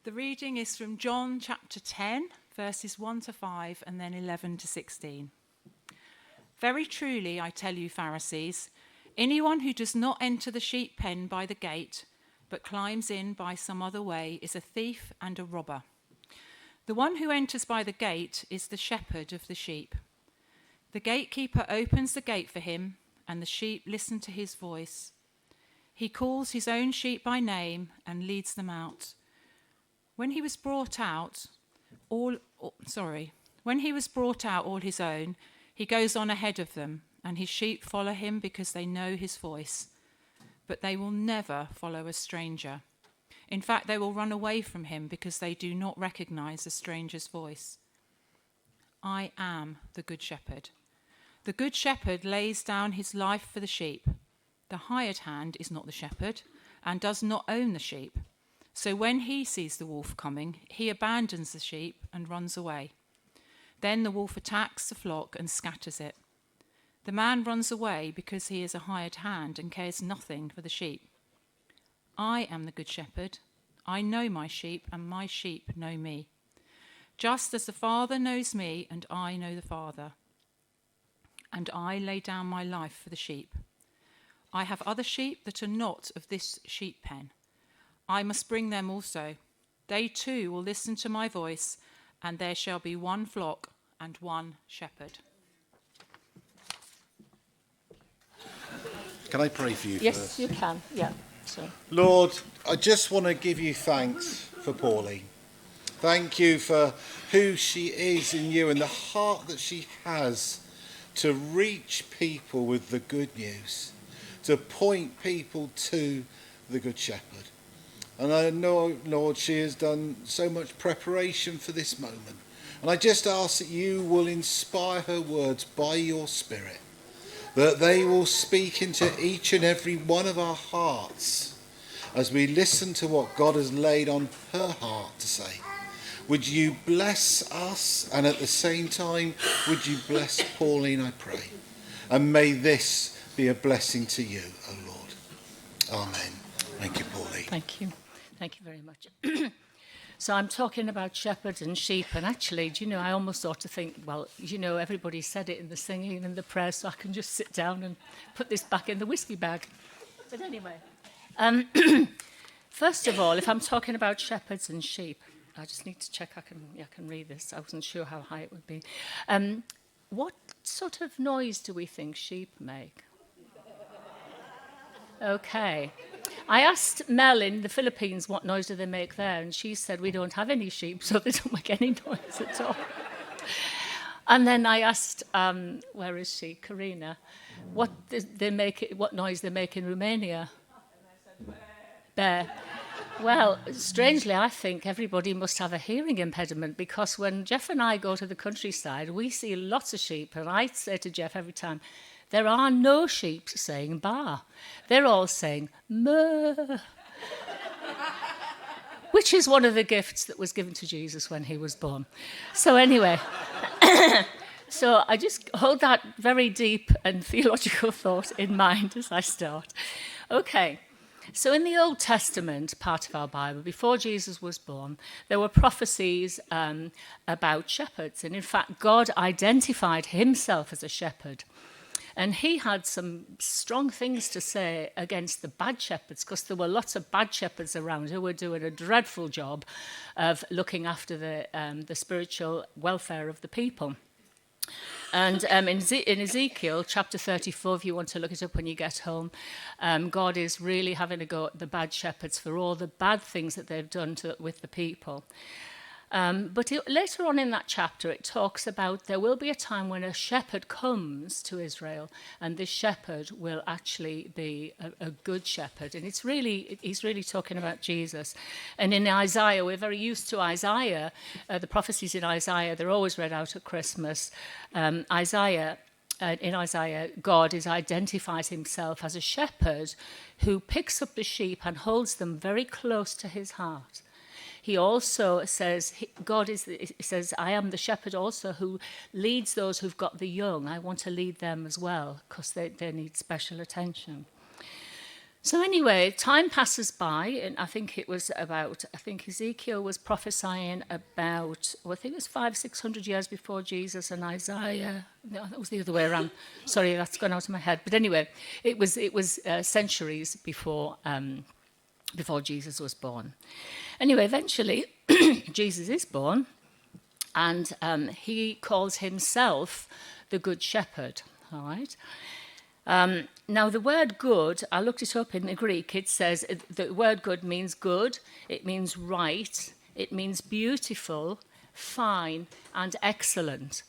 The reading is from John chapter 10, verses 1 to 5, and then 11 to 16. Very truly, I tell you, Pharisees, anyone who does not enter the sheep pen by the gate, but climbs in by some other way, is a thief and a robber. The one who enters by the gate is the shepherd of the sheep. The gatekeeper opens the gate for him, and the sheep listen to his voice. He calls his own sheep by name and leads them out. When he was brought out all his own, he goes on ahead of them, and his sheep follow him because they know his voice. But they will never follow a stranger. In fact, they will run away from him because they do not recognize a stranger's voice. I am the good shepherd. The good shepherd lays down his life for the sheep. The hired hand is not the shepherd and does not own the sheep. So when he sees the wolf coming, he abandons the sheep and runs away. Then the wolf attacks the flock and scatters it. The man runs away because he is a hired hand and cares nothing for the sheep. I am the good shepherd. I know my sheep, and my sheep know me. Just as the Father knows me, and I know the Father. And I lay down my life for the sheep. I have other sheep that are not of this sheep pen. I must bring them also. They too will listen to my voice, and there shall be one flock and one shepherd. Can I pray for you Yes, first? you can. Yeah. So. Lord, I just want to give you thanks for Pauline. Thank you for who she is in you and the heart that she has to reach people with the good news, to point people to the Good Shepherd. And I know, Lord, she has done so much preparation for this moment. And I just ask that you will inspire her words by your Spirit, that they will speak into each and every one of our hearts as we listen to what God has laid on her heart to say. Would you bless us, and at the same time, would you bless Pauline, I pray. And may this be a blessing to you, O Lord. Amen. Thank you, Pauline. Thank you. Thank you very much. So I'm talking about shepherds and sheep, and actually, I almost ought to think, well, everybody said it in the singing and the prayer, so I can just sit down and put this back in the whiskey bag. But anyway, first of all, if I'm talking about shepherds and sheep, I just need to check I can read this. I wasn't sure how high it would be. What sort of noise do we think sheep make? Okay. I asked Mel in the Philippines what noise do they make there, and she said we don't have any sheep, so they don't make any noise at all. And then I asked, where is she, Karina, what noise they make in Romania? Bear. Well, strangely, I think everybody must have a hearing impediment, because when Jeff and I go to the countryside, we see lots of sheep, and I say to Jeff every time, there are no sheep saying baa. They're all saying moo, which is one of the gifts that was given to Jesus when he was born. So anyway, so I just hold that very deep and theological thought in mind as I start. Okay. So in the Old Testament part of our Bible, before Jesus was born, there were prophecies about shepherds. And in fact, God identified himself as a shepherd. And he had some strong things to say against the bad shepherds, because there were lots of bad shepherds around who were doing a dreadful job of looking after the spiritual welfare of the people. And in Ezekiel chapter 34, if you want to look it up when you get home, God is really having a go at the bad shepherds for all the bad things that they've done with the people. But later on in that chapter, it talks about there will be a time when a shepherd comes to Israel, and this shepherd will actually be a good shepherd. And he's really talking about Jesus. And in Isaiah, we're very used to Isaiah. The prophecies in Isaiah, they're always read out at Christmas. In Isaiah, God identifies himself as a shepherd who picks up the sheep and holds them very close to his heart. He also says, says, I am the shepherd also who leads those who've got the young. I want to lead them as well, because they need special attention. So anyway, time passes by, and I think Ezekiel was prophesying about, well, I think it was 500-600 years before Jesus, and Isaiah, no, that was the other way around. Sorry, that's gone out of my head. But anyway, it was centuries before Jesus was born. Anyway, eventually, Jesus is born, and he calls himself the Good Shepherd, all right? Now, the word good, I looked it up in the Greek. It says the word good means good, it means right, it means beautiful, fine, and excellent.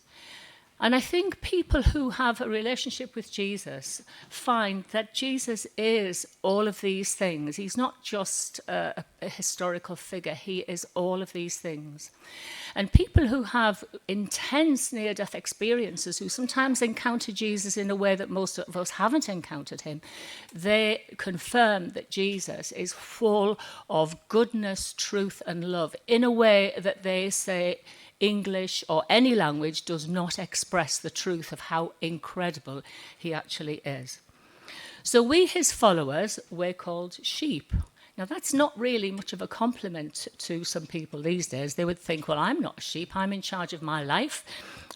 And I think people who have a relationship with Jesus find that Jesus is all of these things. He's not just a historical figure, he is all of these things. And people who have intense near-death experiences, who sometimes encounter Jesus in a way that most of us haven't encountered him, they confirm that Jesus is full of goodness, truth, and love in a way that they say English or any language does not express the truth of how incredible he actually is. So we, his followers, we're called sheep. Now, that's not really much of a compliment to some people these days. They would think, well, I'm not a sheep. I'm in charge of my life.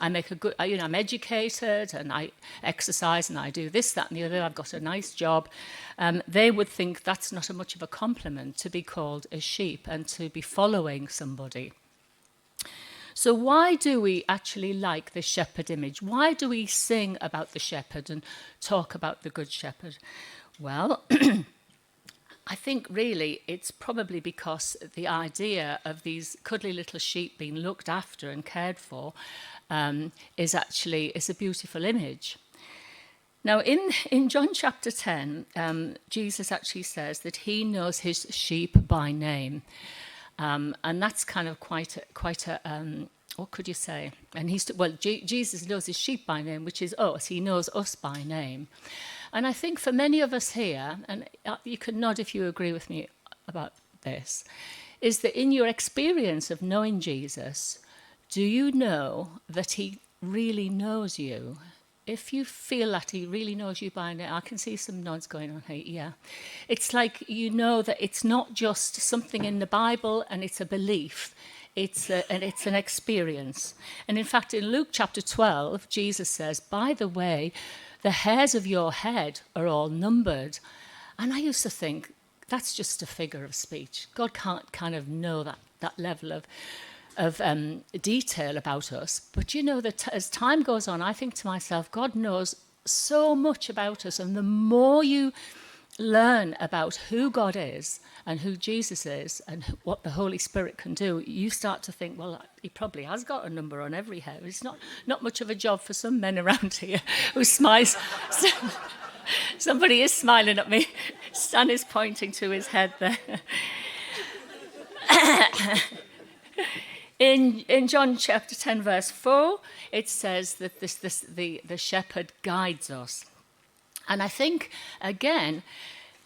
I make a good, I'm educated and I exercise and I do this, that, and the other. I've got a nice job. They would think that's not a much of a compliment to be called a sheep and to be following somebody. So why do we actually like the shepherd image? Why do we sing about the shepherd and talk about the good shepherd? Well, I think really it's probably because the idea of these cuddly little sheep being looked after and cared for is a beautiful image. Now, in John chapter 10, Jesus actually says that he knows his sheep by name. And that's kind of quite a what could you say? And Jesus knows his sheep by name, which is us. He knows us by name. And I think for many of us here, and you can nod if you agree with me about this, is that in your experience of knowing Jesus, do you know that he really knows you? If you feel that he really knows you by name, I can see some nods going on here, yeah. It's like you know that it's not just something in the Bible and it's a belief, it's an experience. And in fact, in Luke chapter 12, Jesus says, by the way, the hairs of your head are all numbered. And I used to think, that's just a figure of speech. God can't kind of know that level of detail about us. But you know that as time goes on, I think to myself, God knows so much about us. And the more you learn about who God is and who Jesus is and what the Holy Spirit can do, you start to think, well, he probably has got a number on every hair. It's not much of a job for some men around here who smiles. Somebody is smiling at me. Stan is pointing to his head there. In John chapter 10, verse 4, it says that the shepherd guides us. And I think, again,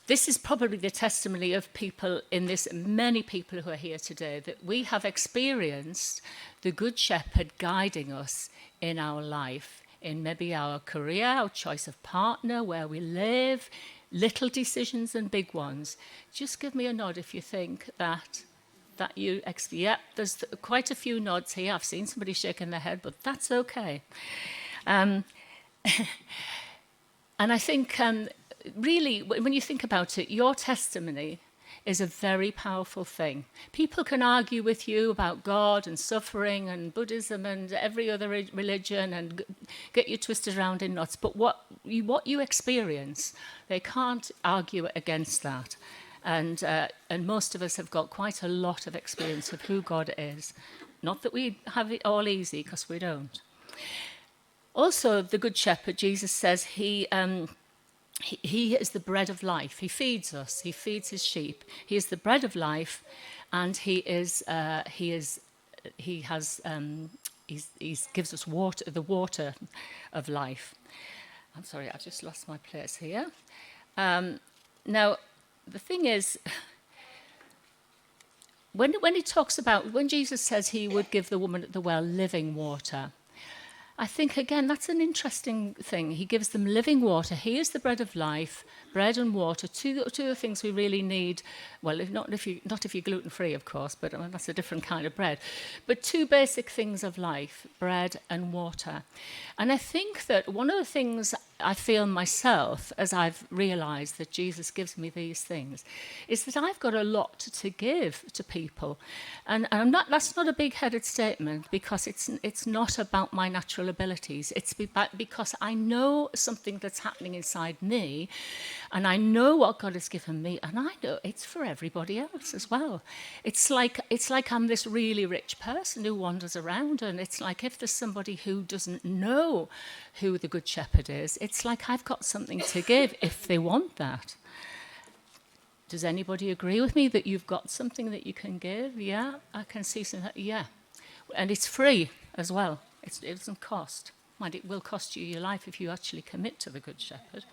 this is probably the testimony of people in this, many people who are here today, that we have experienced the Good Shepherd guiding us in our life, in maybe our career, our choice of partner, where we live, little decisions and big ones. Just give me a nod if you think that you, yeah, there's quite a few nods here. I've seen somebody shaking their head, but that's okay. And I think, really, when you think about it, your testimony is a very powerful thing. People can argue with you about God and suffering and Buddhism and every other religion and get you twisted around in knots, but what you experience, they can't argue against that. And most of us have got quite a lot of experience of who God is. Not that we have it all easy, because we don't. Also, the Good Shepherd, Jesus says he is the bread of life. He feeds us. He feeds his sheep. He is the bread of life, and he gives us water, the water of life. I'm sorry, I just lost my place here. Now, the thing is, when Jesus says he would give the woman at the well living water, I think, again, that's an interesting thing. He gives them living water. He is the bread of life, bread and water, two of the things we really need. Well, not if you're gluten-free, of course, but I mean, that's a different kind of bread. But two basic things of life, bread and water. And I think that one of the things I feel myself, as I've realised that Jesus gives me these things, is that I've got a lot to give to people. And that's not a big-headed statement, because it's not about my natural abilities. It's because I know something that's happening inside me, and I know what God has given me, and I know it's for everybody else as well. It's like I'm this really rich person who wanders around, and it's like if there's somebody who doesn't know who the Good Shepherd is, it's like I've got something to give if they want that. Does anybody agree with me that you've got something that you can give? Yeah, I can see something. Yeah, and it's free as well. It doesn't cost. Mind, it will cost you your life if you actually commit to the Good Shepherd,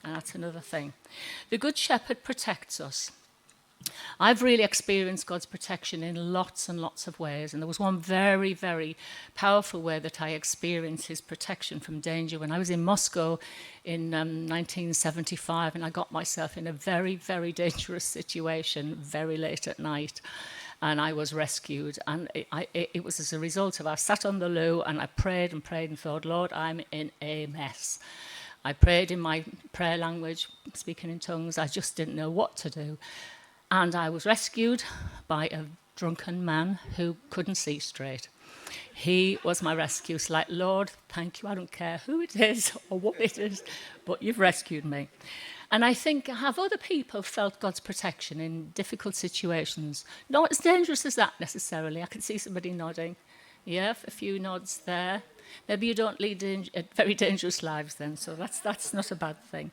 and that's another thing. The Good Shepherd protects us. I've really experienced God's protection in lots and lots of ways, and there was one very, very powerful way that I experienced his protection from danger when I was in Moscow in 1975, and I got myself in a very, very dangerous situation very late at night, and I was rescued. And it was as a result of I sat on the loo and I prayed and thought, Lord, I'm in a mess. I prayed in my prayer language, speaking in tongues. I just didn't know what to do. And I was rescued by a drunken man who couldn't see straight. He was my rescue. It's like, Lord, thank you. I don't care who it is or what it is, but you've rescued me. And I think, have other people felt God's protection in difficult situations? Not as dangerous as that necessarily. I can see somebody nodding. Yeah, a few nods there. Maybe you don't lead very dangerous lives then, so that's not a bad thing.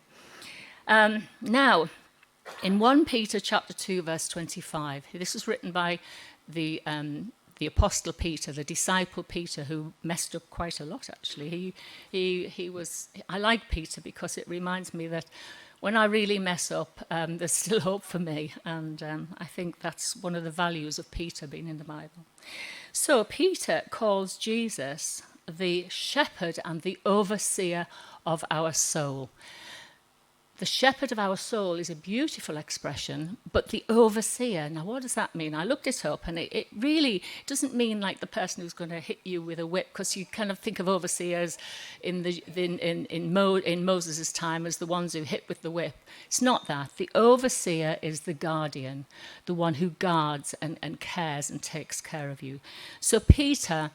Now, in 1 Peter chapter 2, verse 25, this was written by the Apostle Peter, the disciple Peter, who messed up quite a lot, actually. I like Peter because it reminds me that when I really mess up, there's still hope for me. And I think that's one of the values of Peter being in the Bible. So Peter calls Jesus the shepherd and the overseer of our soul. The shepherd of our soul is a beautiful expression, but the overseer, now what does that mean? I looked it up, and it really doesn't mean like the person who's going to hit you with a whip, because you kind of think of overseers in Moses' time as the ones who hit with the whip. It's not that. The overseer is the guardian, the one who guards and cares and takes care of you. So Peter,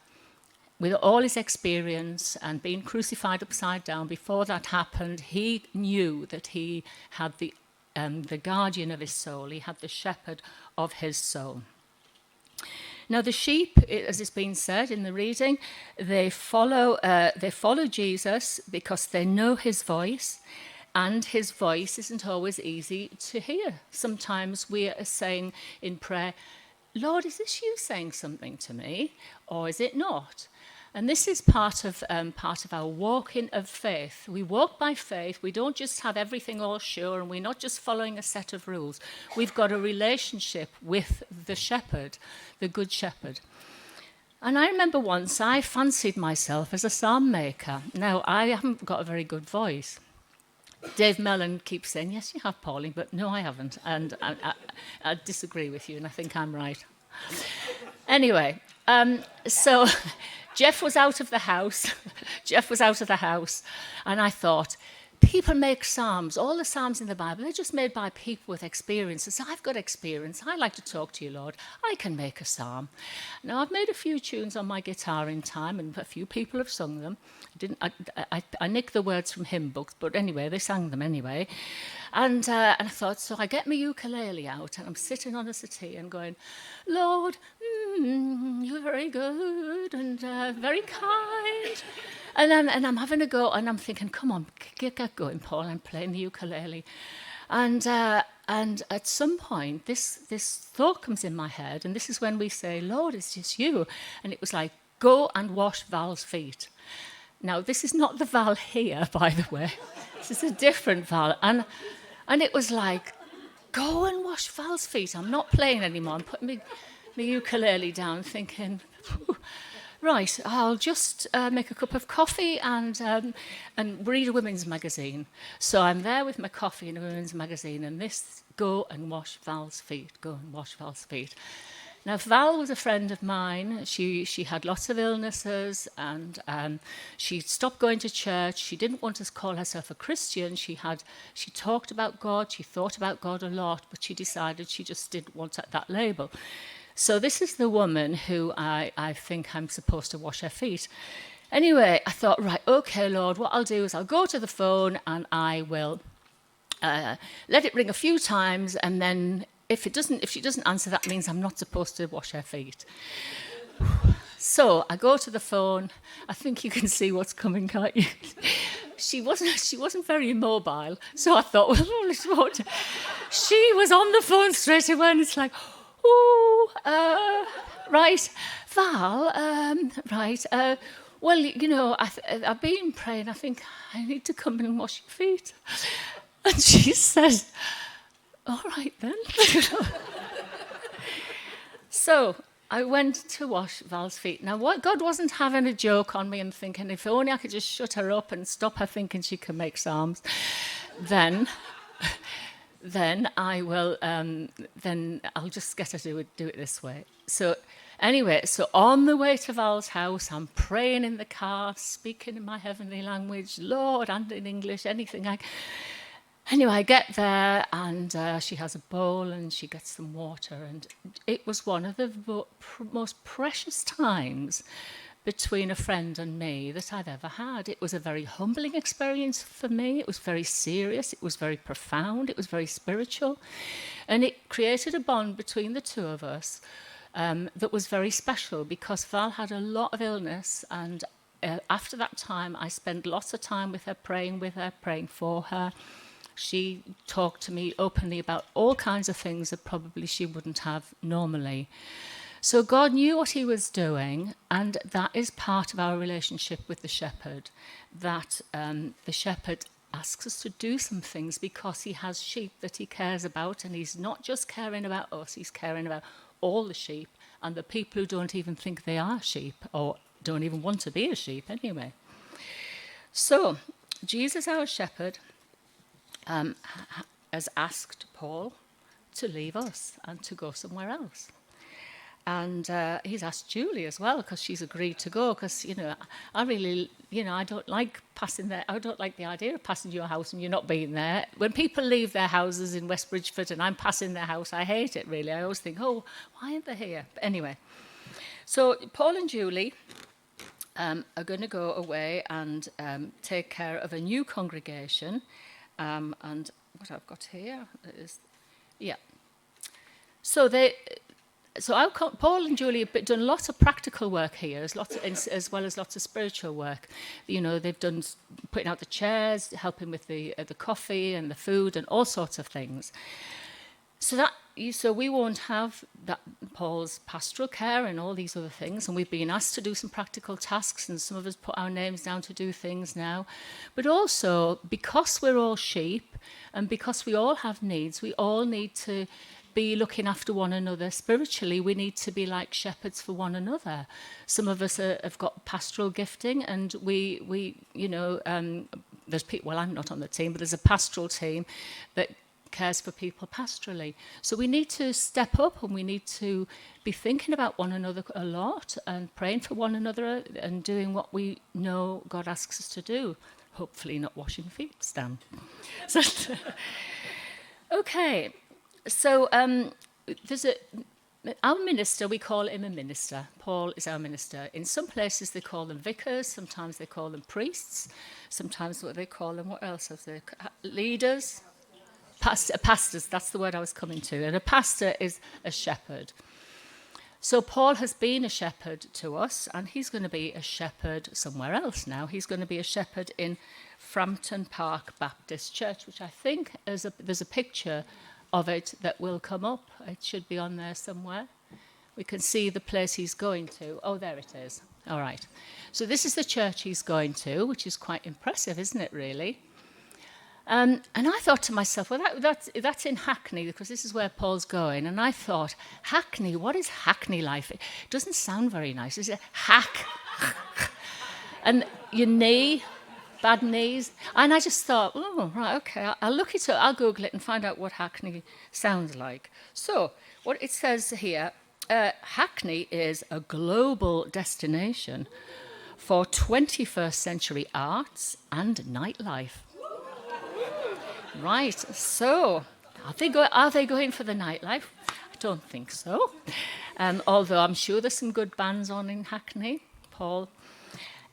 with all his experience and being crucified upside down, before that happened, he knew that he had the guardian of his soul. He had the shepherd of his soul. Now, the sheep, as it's been said in the reading, they follow Jesus because they know his voice, and his voice isn't always easy to hear. Sometimes we are saying in prayer, Lord, is this you saying something to me, or is it not? And this is part of our walking of faith. We walk by faith. We don't just have everything all sure, and we're not just following a set of rules. We've got a relationship with the shepherd, the good shepherd. And I remember once I fancied myself as a psalm maker. Now, I haven't got a very good voice. Dave Mellon keeps saying, yes, you have, Pauline, but no, I haven't. And I disagree with you, and I think I'm right. Anyway, so Jeff was out of the house. And I thought, people make psalms. All the psalms in the Bible, they're just made by people with experience. So I've got experience. I like to talk to you, Lord. I can make a psalm. Now, I've made a few tunes on my guitar in time, and a few people have sung them. I nicked the words from hymn books, but anyway, they sang them anyway. And I thought, so I get my ukulele out, and I'm sitting on a settee and going, Lord, you're very good and very kind. And I'm having a go, and I'm thinking, come on, get going, Paul. I'm playing the ukulele. And at some point, this thought comes in my head, and this is when we say, Lord, it's just you. And it was like, go and wash Val's feet. Now, this is not the Val here, by the way. This is a different Val. And it was like, go and wash Val's feet. I'm not playing anymore. I'm putting my ukulele down, thinking, right, I'll just make a cup of coffee and read a women's magazine. So I'm there with my coffee and a women's magazine, and this, go and wash Val's feet, go and wash Val's feet. Now, Val was a friend of mine. She had lots of illnesses, and she stopped going to church. She didn't want to call herself a Christian. She talked about God. She thought about God a lot, but she decided she just didn't want that label. So this is the woman who I think I'm supposed to wash her feet. Anyway, I thought, right, okay, Lord, what I'll do is I'll go to the phone and I will let it ring a few times, and then if she doesn't answer, that means I'm not supposed to wash her feet. So I go to the phone. I think you can see what's coming, can't you? She wasn't very mobile, so I thought, well, she was on the phone straight away, and it's like, right, Val, right. Well, you know, I've been praying. I think I need to come in and wash your feet. And she said, all right then. So I went to wash Val's feet. Now, God wasn't having a joke on me and thinking, if only I could just shut her up and stop her thinking she can make psalms, then I will. Then I'll just get her to do it this way. So anyway, so on the way to Val's house, I'm praying in the car, speaking in my heavenly language, Lord, and in English, anything I. Anyway, I get there, and she has a bowl, and she gets some water, and it was one of the most precious times between a friend and me that I've ever had. It was a very humbling experience for me. It was very serious. It was very profound. It was very spiritual, and it created a bond between the two of us that was very special, because Val had a lot of illness, and after that time, I spent lots of time with her, praying for her. She talked to me openly about all kinds of things that probably she wouldn't have normally. So God knew what he was doing, and that is part of our relationship with the shepherd, that the shepherd asks us to do some things because he has sheep that he cares about, and he's not just caring about us, he's caring about all the sheep and the people who don't even think they are sheep or don't even want to be a sheep anyway. So Jesus, our shepherd, has asked Paul to leave us and to go somewhere else. And he's asked Julie as well, because she's agreed to go, because, you know, I really, you know, I don't like the idea of passing your house and you're not being there. When people leave their houses in West Bridgford and I'm passing their house, I hate it, really. I always think, oh, why aren't they here? But anyway, so Paul and Julie are going to go away and take care of a new congregation. And what I've got here is, yeah. So Paul and Julie have done lots of practical work here, as well as lots of spiritual work. You know, they've done putting out the chairs, helping with the coffee and the food and all sorts of things. So we won't have that Paul's pastoral care and all these other things, and we've been asked to do some practical tasks, and some of us put our names down to do things now. But also, because we're all sheep, and because we all have needs, we all need to be looking after one another spiritually. We need to be like shepherds for one another. Some of us have got pastoral gifting, and we you know, there's people. Well, I'm not on the team, but there's a pastoral team that cares for people pastorally. So we need to step up, and we need to be thinking about one another a lot and praying for one another and doing what we know God asks us to do. Hopefully not washing feet, Stan. So, okay, so our minister, we call him a minister. Paul is our minister. In some places they call them vicars, sometimes they call them priests, sometimes what they call them, what else have they, leaders? Pastors, that's the word I was coming to. And a pastor is a shepherd. So Paul has been a shepherd to us, and he's going to be a shepherd somewhere else now. He's going to be a shepherd in Frampton Park Baptist Church, which I think there's a picture of it that will come up. It should be on there somewhere. We can see the place he's going to. Oh, there it is. All right. So this is the church he's going to, which is quite impressive, isn't it, really? And I thought to myself, well, that's in Hackney, because this is where Paul's going. And I thought, Hackney, what is Hackney life? It doesn't sound very nice. Is it hack? And your knee, bad knees. And I just thought, oh, right, okay, I'll look it up, I'll Google it and find out what Hackney sounds like. So, what it says here, Hackney is a global destination for 21st century arts and nightlife. Right, so are they going for the nightlife? I don't think so. Although I'm sure there's some good bands on in Hackney. Paul.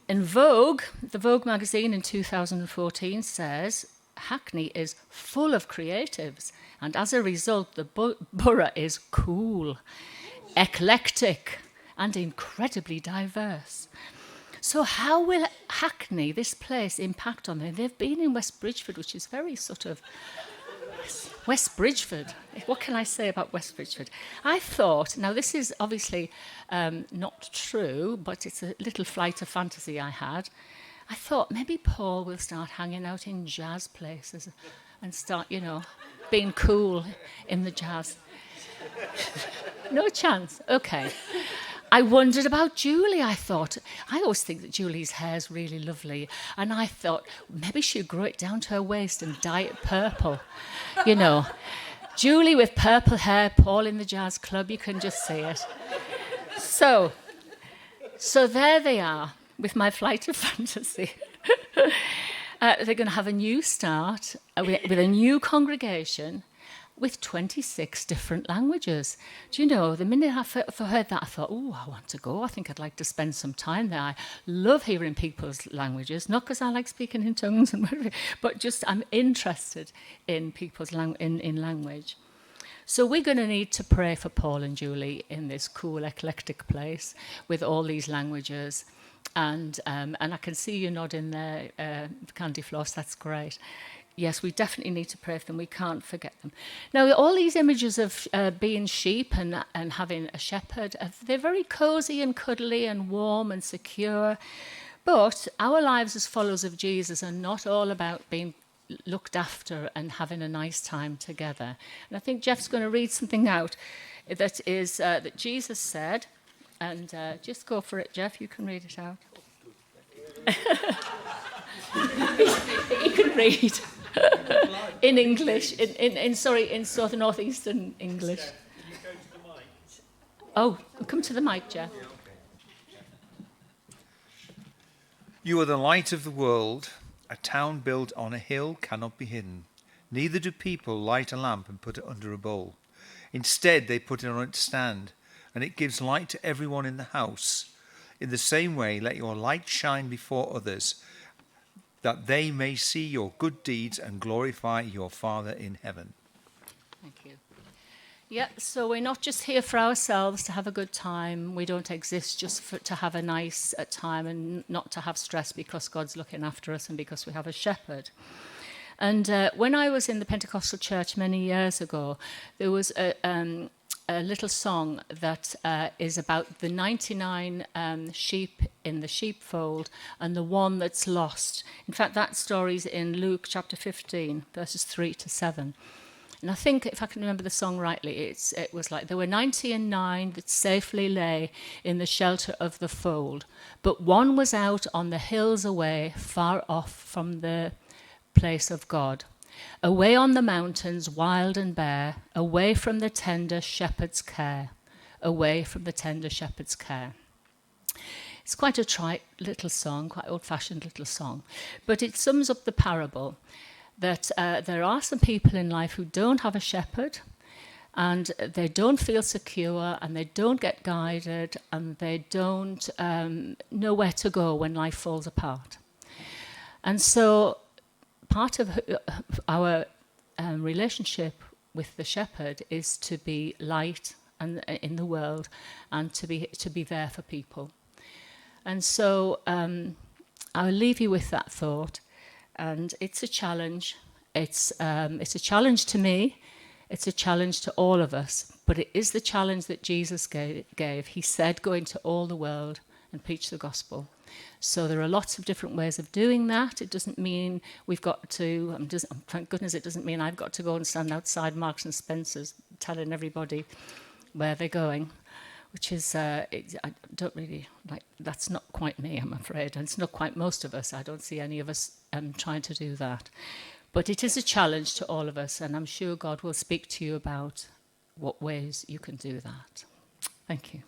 In Vogue, the Vogue magazine in 2014 says Hackney is full of creatives, and as a result, the borough is cool, eclectic, and incredibly diverse. So how will Hackney, this place, impact on them? They've been in West Bridgford, which is very sort of... West Bridgford. What can I say about West Bridgford? I thought, now this is obviously not true, but it's a little flight of fantasy I had. I thought maybe Paul will start hanging out in jazz places and start, being cool in the jazz. No chance. Okay. I wondered about Julie, I thought. I always think that Julie's hair's really lovely. And I thought, maybe she'd grow it down to her waist and dye it purple. Julie with purple hair, Paul in the jazz club, you can just see it. So there they are, with my flight of fantasy. They're going to have a new start with a new congregation, with 26 different languages. Do you know, the minute I heard that, I thought, oh, I want to go. I think I'd like to spend some time there. I love hearing people's languages, not because I like speaking in tongues, but just I'm interested in people's in language. So we're going to need to pray for Paul and Julie in this cool, eclectic place with all these languages. And I can see you nodding there, Candy Floss, that's great. Yes, we definitely need to pray for them. We can't forget them. Now, all these images of being sheep and having a shepherd, they're very cosy and cuddly and warm and secure. But our lives as followers of Jesus are not all about being looked after and having a nice time together. And I think Jeff's going to read something out that is that Jesus said. And just go for it, Jeff. You can read it out. You can read. In English, in Southern Northeastern English. Can you go to the mic? Oh, come to the mic, Jeff. You are the light of the world. A town built on a hill cannot be hidden. Neither do people light a lamp and put it under a bowl. Instead, they put it on its stand, and it gives light to everyone in the house. In the same way, let your light shine before others, that they may see your good deeds and glorify your Father in heaven. Thank you. Yeah, so we're not just here for ourselves to have a good time. We don't exist just to have a nice time and not to have stress because God's looking after us and because we have a shepherd. And when I was in the Pentecostal church many years ago, there was a little song that is about the 99 sheep in the sheepfold and the one that's lost. In fact, that story's in Luke chapter 15, verses 3 to 7. And I think, if I can remember the song rightly, it was like, there were 99 that safely lay in the shelter of the fold, but one was out on the hills away, far off from the place of God. Away on the mountains, wild and bare, away from the tender shepherd's care, away from the tender shepherd's care. It's quite a trite little song, quite old-fashioned little song, but it sums up the parable that there are some people in life who don't have a shepherd, and they don't feel secure, and they don't get guided, and they don't know where to go when life falls apart. And so part of our relationship with the shepherd is to be light and in the world and to be there for people. And so I'll leave you with that thought. And it's a challenge. It's a challenge to me. It's a challenge to all of us. But it is the challenge that Jesus gave. He said, go into all the world and preach the gospel. So there are lots of different ways of doing that. It doesn't mean we've got to, thank goodness it doesn't mean I've got to go and stand outside Marks and Spencer's telling everybody where they're going, which is, I don't really, like, that's not quite me, I'm afraid. And it's not quite most of us. I don't see any of us trying to do that. But it is a challenge to all of us, and I'm sure God will speak to you about what ways you can do that. Thank you.